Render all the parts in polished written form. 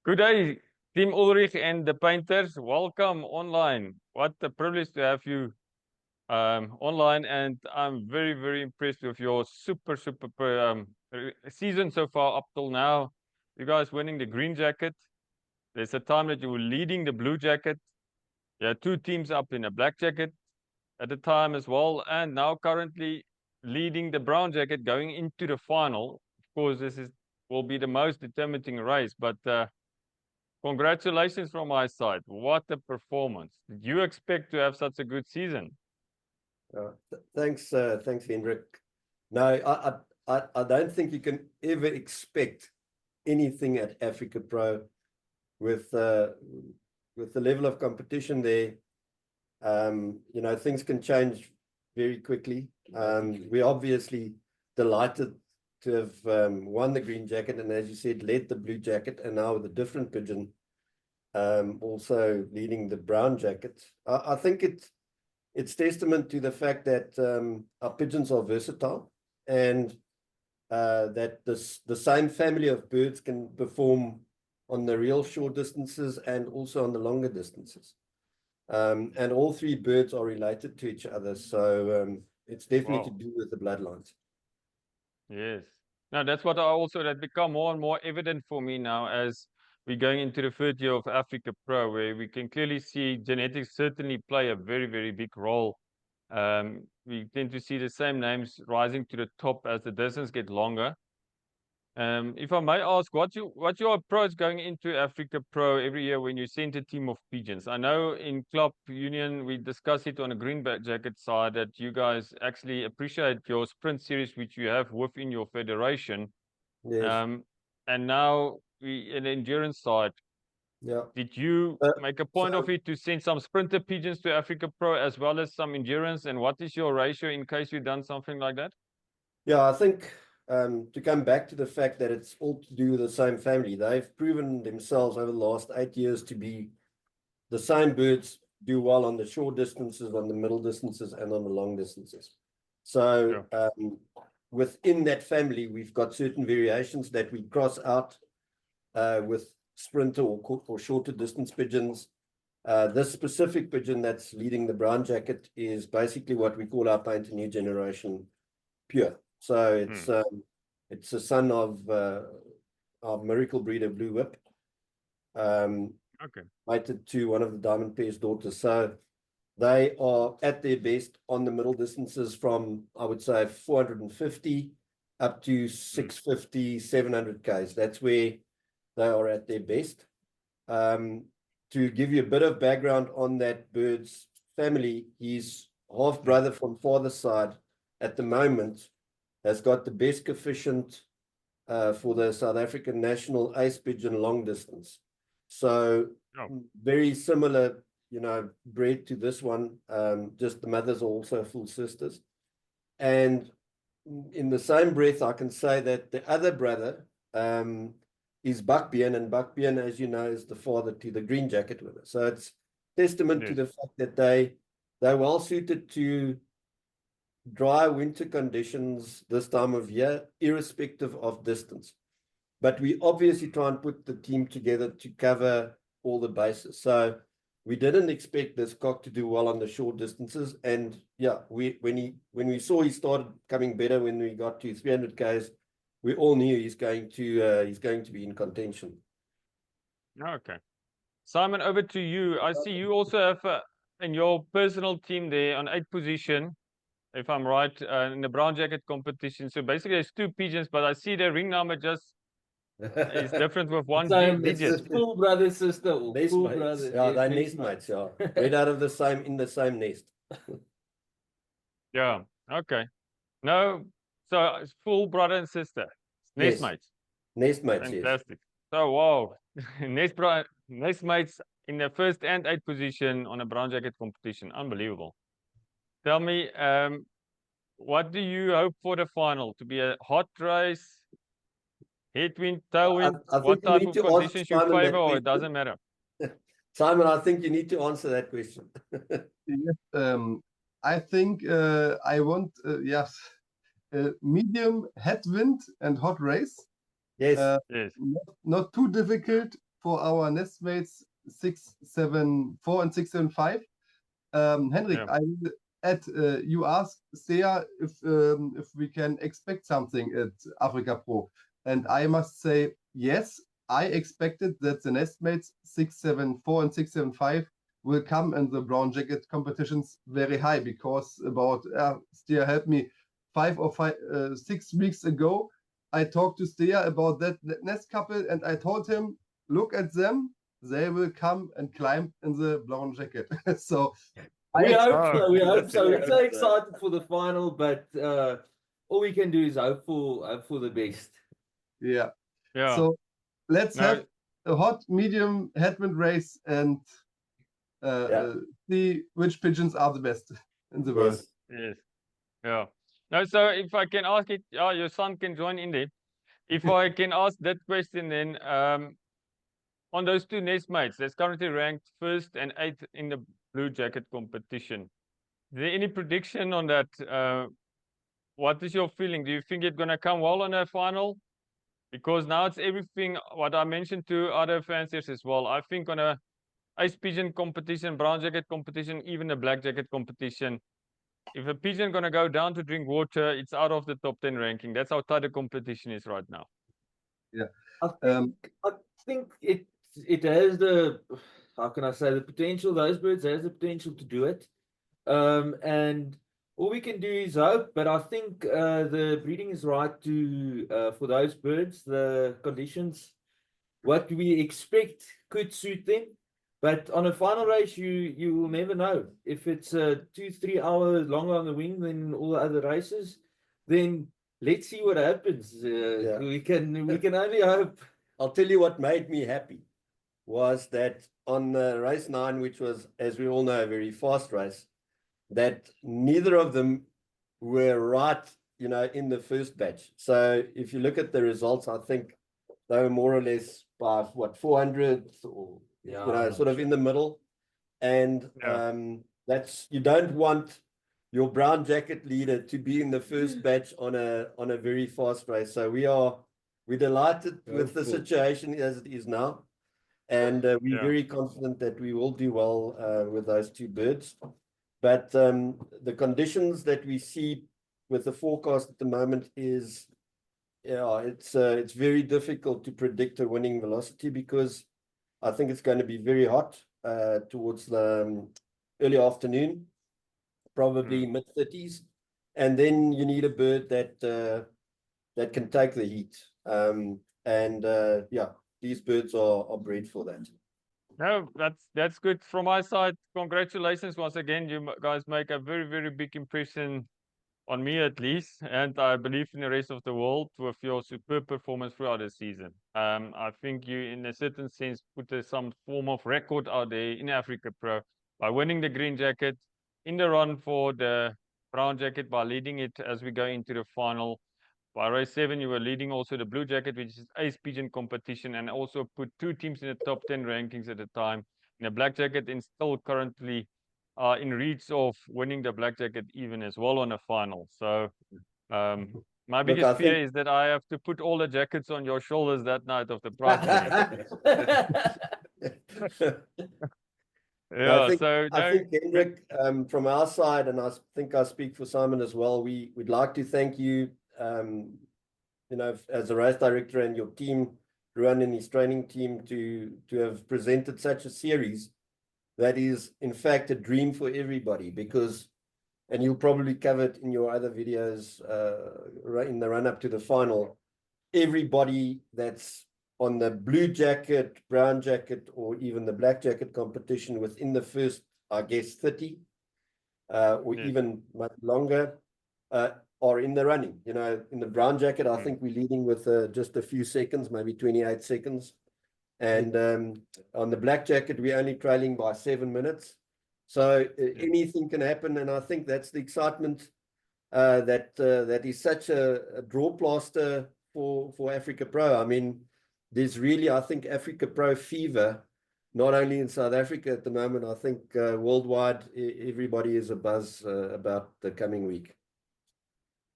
Good day, Team Ulrich and the Painters. Welcome online. What a privilege to have you online, and I'm very, very impressed with your super season so far up till now. You guys winning the green jacket. There's a time that you were leading the blue jacket. There are two teams up in a black jacket at the time as well, and now currently leading the brown jacket going into the final. Of course, will be the most determining race, but congratulations from my side. What a performance. Did you expect to have such a good season? Thanks, Hendrik. No, I don't think you can ever expect anything at Africa Pro with the level of competition there. Things can change very quickly. We're obviously delighted to have won the green jacket, and as you said, led the blue jacket, and now with a different pigeon also leading the brown jacket. I think it's testament to the fact that our pigeons are versatile, and that the same family of birds can perform on the real short distances and also on the longer distances. And all three birds are related to each other, so it's definitely to do with the bloodlines. Yes. Now that's what that become more and more evident for me now as we're going into the third year of Africa Pro, where we can clearly see genetics certainly play a very, very big role. We tend to see the same names rising to the top as the distance get longer. If I may ask, what's your approach going into Africa Pro every year when you send a team of pigeons? I know in Club Union we discuss it on a greenback jacket side that you guys actually appreciate your sprint series which you have within your federation. Yes. And now in the endurance side. Yeah. Did you make a point of it to send some sprinter pigeons to Africa Pro as well as some endurance? And what is your ratio in case you've done something like that? Yeah, I think to come back to the fact that it's all to do with the same family, they've proven themselves over the last 8 years to be the same birds do well on the short distances, on the middle distances, and on the long distances. So within that family, we've got certain variations that we cross out with sprinter or shorter distance pigeons. This specific pigeon that's leading the brown jacket is basically what we call our Painter New Generation Pure. So it's a son of our miracle breeder Blue Whip, mated to one of the Diamond Pair's daughters. So they are at their best on the middle distances from, I would say, 450 up to 650, 700 Ks. That's where they are at their best. To give you a bit of background on that bird's family, his half brother from father's side at the moment has got the best coefficient for the South African national ace pigeon long distance. So very similar, bred to this one, just the mothers are also full sisters. And in the same breath, I can say that the other brother is Buckbean, and Buckbean, as you know, is the father to the green jacket winner. So it's testament to the fact that they're well suited to dry winter conditions this time of year, irrespective of distance. But we obviously try and put the team together to cover all the bases. So we didn't expect this cock to do well on the short distances. And yeah, when we saw he started coming better when we got to 300 Ks, we all knew he's going to be in contention. Okay. Simon, over to you. I see you also have in your personal team there on 8th position, if I'm right, in the brown jacket competition. So basically there's two pigeons, but I see the ring number just is different with one digit. It's full brother, sister. Full brothers. Yeah, they're nest mates, yeah. Right out of in the same nest. Yeah, okay. No, so it's full brother and sister. Nest mates. Nest mates, fantastic. So wow. nest mates in the first and 8th position on a brown jacket competition. Unbelievable. Tell me, what do you hope for the final? To be a hot race, headwind, tailwind? What type of conditions you favor, or it doesn't matter? Simon, I think you need to answer that question. Yes, I think I want, medium headwind and hot race. Yes. Yes. Not too difficult for our nestmates 674 and 675. Henrik, Yeah. I will add, you asked Sea if we can expect something at Africa Pro. And I must say, yes, I expected that the nestmates 674 and 675 will come in the brown jacket competitions very high, because about, Steer help me, 6 weeks ago, I talked to Steer about that nest couple, and I told him, look at them, they will come and climb in the brown jacket. So We I hope so. We hope That's so. We're good. so excited for the final, but all we can do is hope for the best. yeah. Yeah. So let's No. have a hot, medium headwind race and Yeah. see which pigeons are the best in the world. Yes. Yes. Yeah. No, so if I can ask it, your son can join in there. If I can ask that question then, on those two nestmates that's currently ranked 1st and 8th in the blue jacket competition, is there any prediction on that? What is your feeling? Do you think it's going to come well on a final? Because now it's everything what I mentioned to other fanciers as well. I think on a ice pigeon competition, brown jacket competition, even a black jacket competition, if a pigeon going to go down to drink water, it's out of the top 10 ranking. That's how tight the competition is right now. I think it has the, how can I say, the potential. Those birds has the potential to do it. And all we can do is hope. But I think the breeding is right to for those birds. The conditions, what we expect, could suit them. But on a final race, you will never know. If it's 2-3 hours longer on the wing than all the other races, then let's see what happens. Yeah. We can only hope. I'll tell you what made me happy was that on race 9, which was, as we all know, a very fast race, that neither of them were right, in the first batch. So if you look at the results, I think they were more or less by what, 400 or, sort of in the middle. And Yeah. that's, you don't want your brown jacket leader to be in the first batch on a very fast race. So we're delighted with the Hopeful. situation as it is now. And we're Yeah. very confident that we will do well with those two birds. But the conditions that we see with the forecast at the moment is, it's very difficult to predict a winning velocity, because I think it's going to be very hot towards the early afternoon, probably mid-30s. And then you need a bird that can take the heat. Yeah, these birds are bred for that. No, that's good from my side. Congratulations once again. You guys make a very, very big impression on me at least, and I believe in the rest of the world with your superb performance throughout the season. I think you, in a certain sense, put some form of record out there in Africa Pro by winning the green jacket, in the run for the brown jacket by leading it as we go into the final. By race 7, you were leading also the blue jacket, which is ace pigeon competition, and also put 2 teams in the top 10 rankings at the time. In the black jacket, and still currently in reach of winning the black jacket even as well on a final. So my Look, biggest I fear think- is that I have to put all the jackets on your shoulders that night of the prize. Yeah, I think, so I no, think Hendrik, from our side, and I think I speak for Simon as well, we'd like to thank you, as a race director and your team, Ruan and his training team, to have presented such a series that is, in fact, a dream for everybody, because, and you'll probably cover it in your other videos in the run-up to the final, everybody that's on the blue jacket, brown jacket, or even the black jacket competition within the first, I guess, 30, or Yes. even much longer, are in the running. In the brown jacket, I think we're leading with just a few seconds, maybe 28 seconds. And on the black jacket, we're only trailing by 7 minutes. So anything can happen. And I think that's the excitement that is such a draw plaster for Africa Pro. I mean, there's really, I think, Africa Pro fever, not only in South Africa at the moment. I think worldwide, everybody is abuzz about the coming week.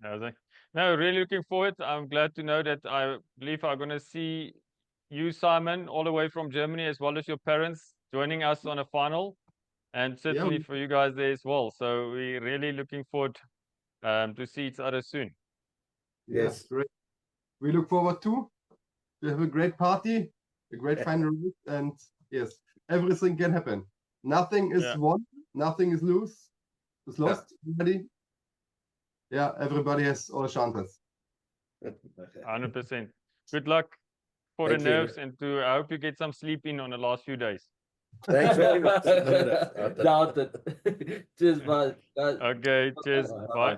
No, really looking forward. I'm glad to know that I believe I'm going to see you, Simon, all the way from Germany, as well as your parents, joining us on a final, and certainly for you guys there as well. So we're really looking forward to see each other soon. Yes, Yes. great. We look forward to have a great party, a great final race, and yes, everything can happen. Nothing is Yeah. won, nothing is lost. Is Yeah. lost. Everybody has all chances. 100%. Good luck for Thank the you. nerves, and I hope you get some sleep in on the last few days. Thanks very much. Doubt it. Cheers, bye. Okay, cheers. Bye.